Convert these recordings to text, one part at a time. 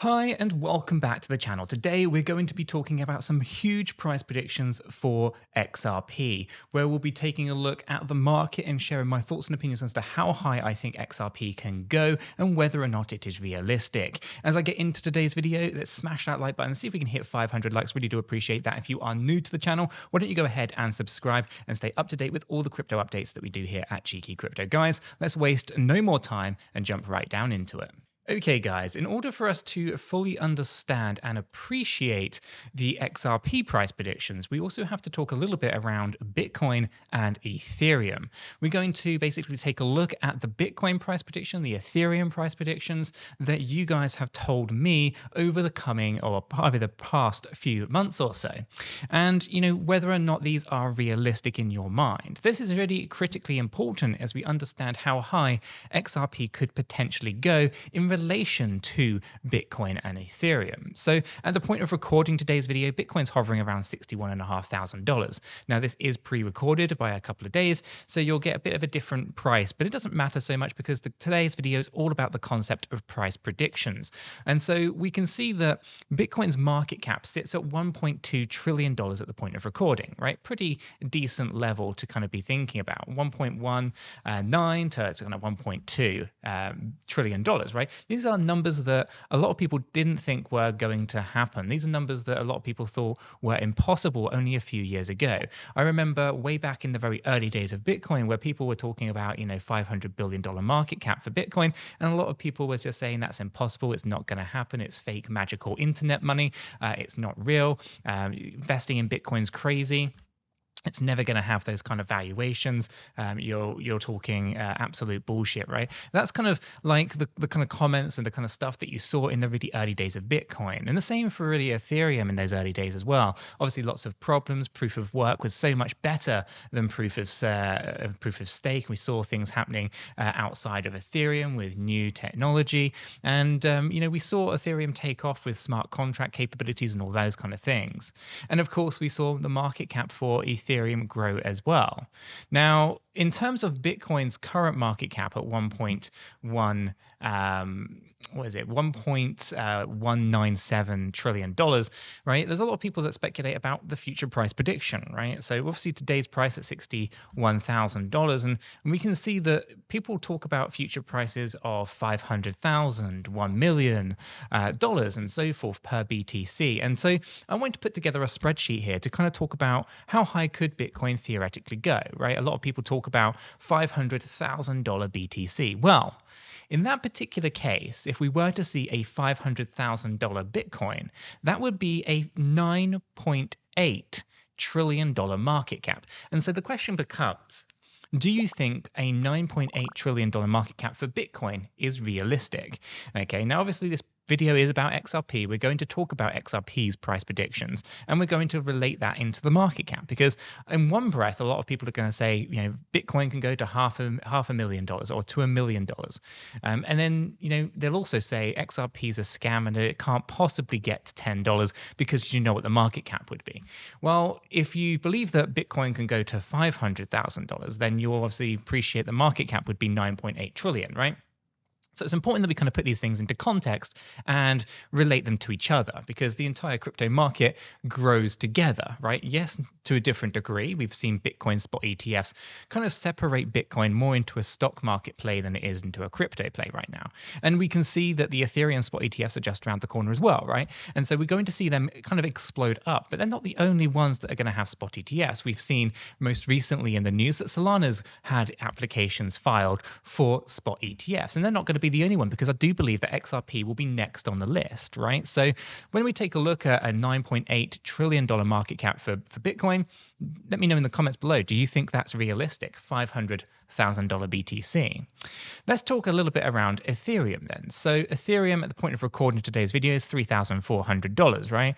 Hi and welcome back to the channel. Today we're going to be talking about some huge price predictions for XRP, where we'll be taking a look at the market and sharing my thoughts and opinions as to how high I think XRP can go and whether or not it is realistic. As I get into today's video, let's smash that like button and see if we can hit 500 likes. Really do appreciate that. If you are new to the channel, why don't you go ahead and subscribe and stay up to date with all the crypto updates that we do here at Cheeky Crypto. Guys, let's waste no more time and jump right down into it. Okay, guys, in order for us to fully understand and appreciate the XRP price predictions, we also have to talk a little bit around Bitcoin and Ethereum. We're going to basically take a look at the Bitcoin price prediction, the Ethereum price predictions that you guys have told me over the coming or probably the past few months or so. And, whether or not these are realistic in your mind. This is really critically important as we understand how high XRP could potentially go in relation to Bitcoin and Ethereum. So at the point of recording today's video, Bitcoin's hovering around $61,500. Now this is pre-recorded by a couple of days, so you'll get a bit of a different price, but it doesn't matter so much because today's video is all about the concept of price predictions. And so we can see that Bitcoin's market cap sits at $1.2 trillion at the point of recording, right? Pretty decent level to kind of be thinking about. 1.19 to kind of $1.2 trillion, right? These are numbers that a lot of people didn't think were going to happen. These are numbers that a lot of people thought were impossible only a few years ago. I remember way back in the very early days of Bitcoin where people were talking about, $500 billion market cap for Bitcoin. And a lot of people were just saying that's impossible. It's not going to happen. It's fake magical internet money. It's not real. Investing in Bitcoin's crazy. It's never going to have those kind of valuations. You're talking absolute bullshit, right? That's kind of like the kind of comments and the kind of stuff that you saw in the really early days of Bitcoin. And the same for really Ethereum in those early days as well. Obviously, lots of problems. Proof of work was so much better than proof of stake. We saw things happening outside of Ethereum with new technology. And, we saw Ethereum take off with smart contract capabilities and all those kind of things. And of course, we saw the market cap for Ethereum grow as well. Now, in terms of Bitcoin's current market cap at 1.197 trillion dollars, right? There's a lot of people that speculate about the future price prediction, right? So obviously today's price at $61,000, and we can see that people talk about future prices of $500,000, $1 million dollars, and so forth per BTC. And so I want to put together a spreadsheet here to kind of talk about how high could Bitcoin theoretically go, right? A lot of people talk about $500,000 BTC. Well, in that particular case, if we were to see a $500,000 Bitcoin, that would be a $9.8 trillion market cap. And so the question becomes, do you think a $9.8 trillion market cap for Bitcoin is realistic? Okay, now obviously this video is about XRP. We're going to talk about XRP's price predictions, and we're going to relate that into the market cap, because in one breath, a lot of people are going to say, Bitcoin can go to half a million dollars or to $1 million. And then, they'll also say XRP is a scam and that it can't possibly get to $10 because you know what the market cap would be. Well, if you believe that Bitcoin can go to $500,000, then you'll obviously appreciate the market cap would be 9.8 trillion, right? So it's important that we kind of put these things into context and relate them to each other, because the entire crypto market grows together, right? Yes, to a different degree. We've seen Bitcoin spot ETFs kind of separate Bitcoin more into a stock market play than it is into a crypto play right now. And we can see that the Ethereum spot ETFs are just around the corner as well, right? And so we're going to see them kind of explode up, but they're not the only ones that are going to have spot ETFs. We've seen most recently in the news that Solana's had applications filed for spot ETFs, and they're not going to be the only one, because I do believe that XRP will be next on the list, right? So when we take a look at a $9.8 trillion market cap for Bitcoin, let me know in the comments below, do you think that's realistic? $500,000 BTC. Let's talk a little bit around Ethereum then. So Ethereum at the point of recording today's video is $3,400, right?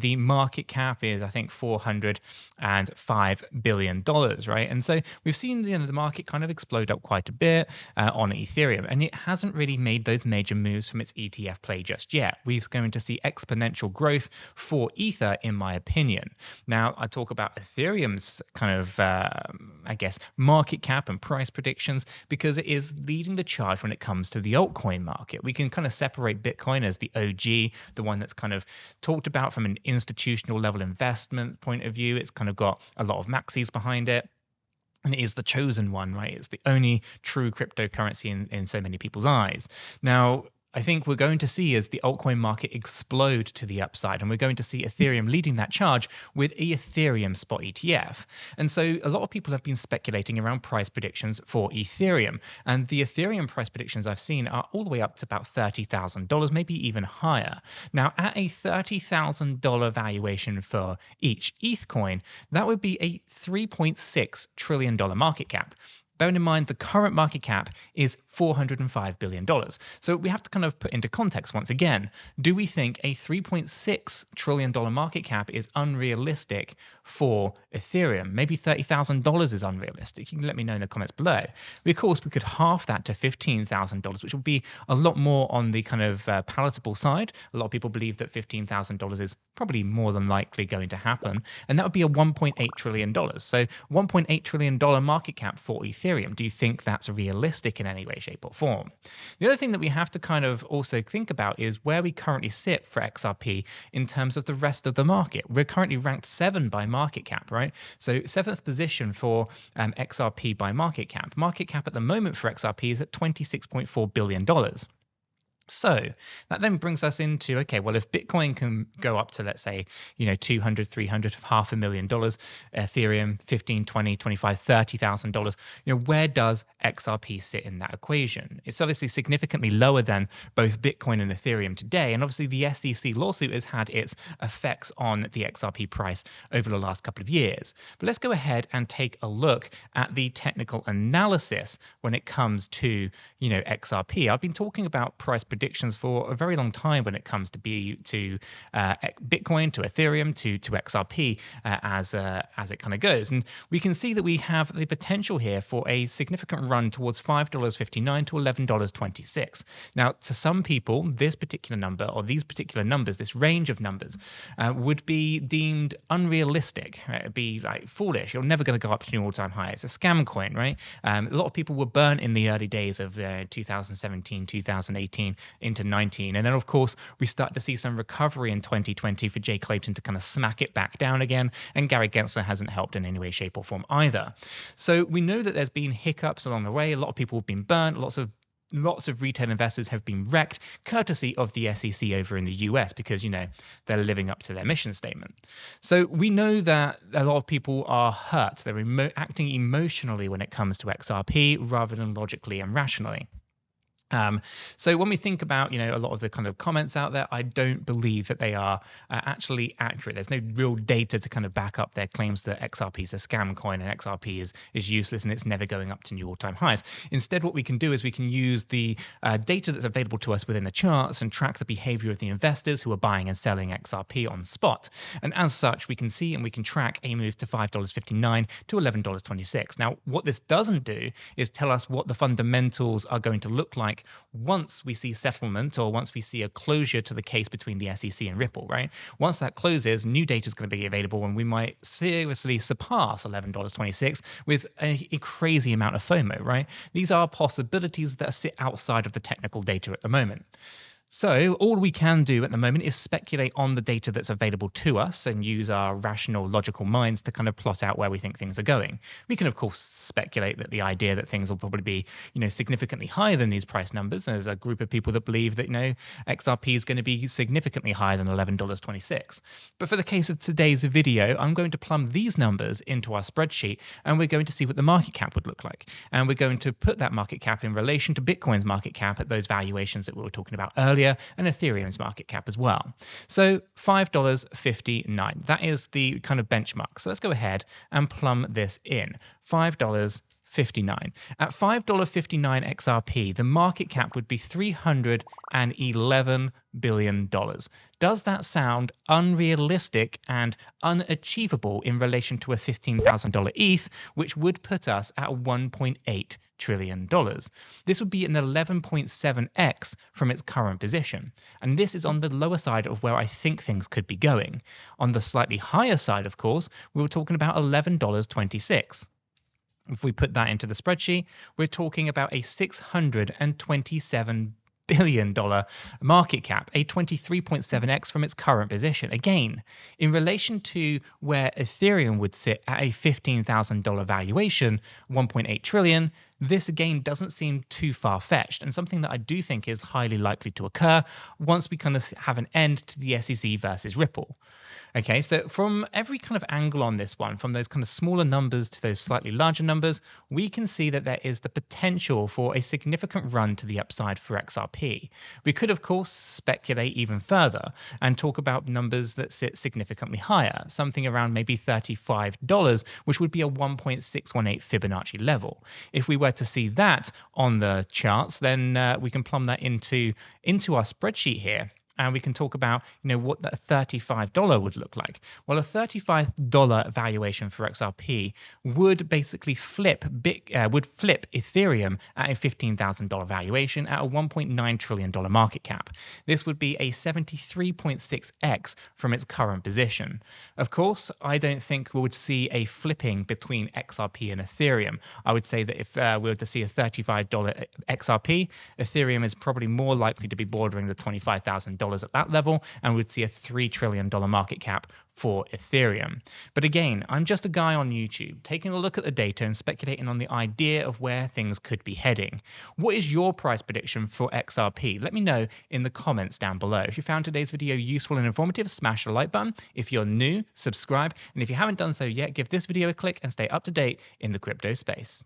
The market cap is, I think, $405 billion, right? And so we've seen the market kind of explode up quite a bit on Ethereum, and it hasn't really made those major moves from its ETF play just yet. We're going to see exponential growth for Ether, in my opinion. Now, I talk about Ethereum's kind of, market cap and price predictions because it is leading the charge when it comes to the altcoin market. We can kind of separate Bitcoin as the OG, the one that's kind of talked about from an institutional level investment point of view. It's kind of got a lot of maxis behind it. And it is the chosen one, right? It's the only true cryptocurrency in so many people's eyes. Now, I think we're going to see as the altcoin market explode to the upside, and we're going to see Ethereum leading that charge with a Ethereum spot ETF. And so a lot of people have been speculating around price predictions for Ethereum, and the Ethereum price predictions I've seen are all the way up to about $30,000, maybe even higher. Now, at a $30,000 valuation for each ETH coin, that would be a $3.6 trillion market cap. Bearing in mind the current market cap is $405 billion. So we have to kind of put into context once again, do we think a $3.6 trillion market cap is unrealistic for Ethereum? Maybe $30,000 is unrealistic. You can let me know in the comments below. Of course, we could halve that to $15,000, which would be a lot more on the kind of palatable side. A lot of people believe that $15,000 is probably more than likely going to happen. And that would be a $1.8 trillion. So $1.8 trillion market cap for Ethereum. Do you think that's realistic in any way, shape, or form? The other thing that we have to kind of also think about is where we currently sit for XRP in terms of the rest of the market. We're currently ranked 7 by market cap, right? So 7th position for XRP by market cap. Market cap at the moment for XRP is at $26.4 billion. So that then brings us into, okay, well, if Bitcoin can go up to, let's say, $200, $300, $500,000, Ethereum, $15, $20, $25, $30,000, where does XRP sit in that equation? It's obviously significantly lower than both Bitcoin and Ethereum today. And obviously the SEC lawsuit has had its effects on the XRP price over the last couple of years. But let's go ahead and take a look at the technical analysis when it comes to, XRP. I've been talking about price predictions for a very long time when it comes to Bitcoin, to Ethereum, to XRP as it kind of goes. And we can see that we have the potential here for a significant run towards $5.59 to $11.26. Now, to some people, this particular number or these particular numbers, this range of numbers, would be deemed unrealistic. Right? It'd be like foolish. You're never going to go up to new all-time high. It's a scam coin, right? A lot of people were burnt in the early days of 2017, 2018 into 19. And then, of course, we start to see some recovery in 2020 for Jay Clayton to kind of smack it back down again. And Gary Gensler hasn't helped in any way, shape, or form either. So we know that there's been hiccups along the way. A lot of people have been burnt. Lots of retail investors have been wrecked, courtesy of the SEC over in the US, because, they're living up to their mission statement. So we know that a lot of people are hurt. They're acting emotionally when it comes to XRP rather than logically and rationally. So when we think about, a lot of the kind of comments out there, I don't believe that they are actually accurate. There's no real data to kind of back up their claims that XRP is a scam coin and XRP is useless and it's never going up to new all-time highs. Instead, what we can do is we can use the data that's available to us within the charts and track the behavior of the investors who are buying and selling XRP on spot. And as such, we can see and we can track a move to $5.59 to $11.26. Now, what this doesn't do is tell us what the fundamentals are going to look like once we see settlement or once we see a closure to the case between the SEC and Ripple, right? Once that closes, new data is going to be available and we might seriously surpass $11.26 with a crazy amount of FOMO, right? These are possibilities that sit outside of the technical data at the moment. So all we can do at the moment is speculate on the data that's available to us and use our rational, logical minds to kind of plot out where we think things are going. We can, of course, speculate that the idea that things will probably be, significantly higher than these price numbers. There's a group of people that believe that, XRP is going to be significantly higher than $11.26. But for the case of today's video, I'm going to plumb these numbers into our spreadsheet and we're going to see what the market cap would look like. And we're going to put that market cap in relation to Bitcoin's market cap at those valuations that we were talking about earlier, and Ethereum's market cap as well. So $5.59, that is the kind of benchmark. So let's go ahead and plumb this in. $5.59. At $5.59 XRP, the market cap would be $311 billion. Does that sound unrealistic and unachievable in relation to a $15,000 ETH, which would put us at $1.8 trillion? This would be an 11.7x from its current position. And this is on the lower side of where I think things could be going. On the slightly higher side, of course, we were talking about $11.26. If we put that into the spreadsheet, we're talking about a $627 billion market cap, a 23.7x from its current position. Again, in relation to where Ethereum would sit at a $15,000 valuation, 1.8 trillion, this again doesn't seem too far-fetched, and something that I do think is highly likely to occur once we kind of have an end to the SEC versus Ripple. Okay, so from every kind of angle on this one, from those kind of smaller numbers to those slightly larger numbers, we can see that there is the potential for a significant run to the upside for XRP. We could, of course, speculate even further and talk about numbers that sit significantly higher, something around maybe $35, which would be a 1.618 Fibonacci level. If we were to see that on the charts, then we can plumb that into our spreadsheet here. And we can talk about, what that $35 would look like. Well, a $35 valuation for XRP would basically flip Ethereum at a $15,000 valuation at a $1.9 trillion market cap. This would be a 73.6x from its current position. Of course, I don't think we would see a flipping between XRP and Ethereum. I would say that if we were to see a $35 XRP, Ethereum is probably more likely to be bordering the $25,000 at that level, and we'd see a $3 trillion market cap for Ethereum. But again, I'm just a guy on YouTube taking a look at the data and speculating on the idea of where things could be heading. What is your price prediction for XRP? Let me know in the comments down below. If you found today's video useful and informative, smash the like button. If you're new, subscribe. And if you haven't done so yet, give this video a click and stay up to date in the crypto space.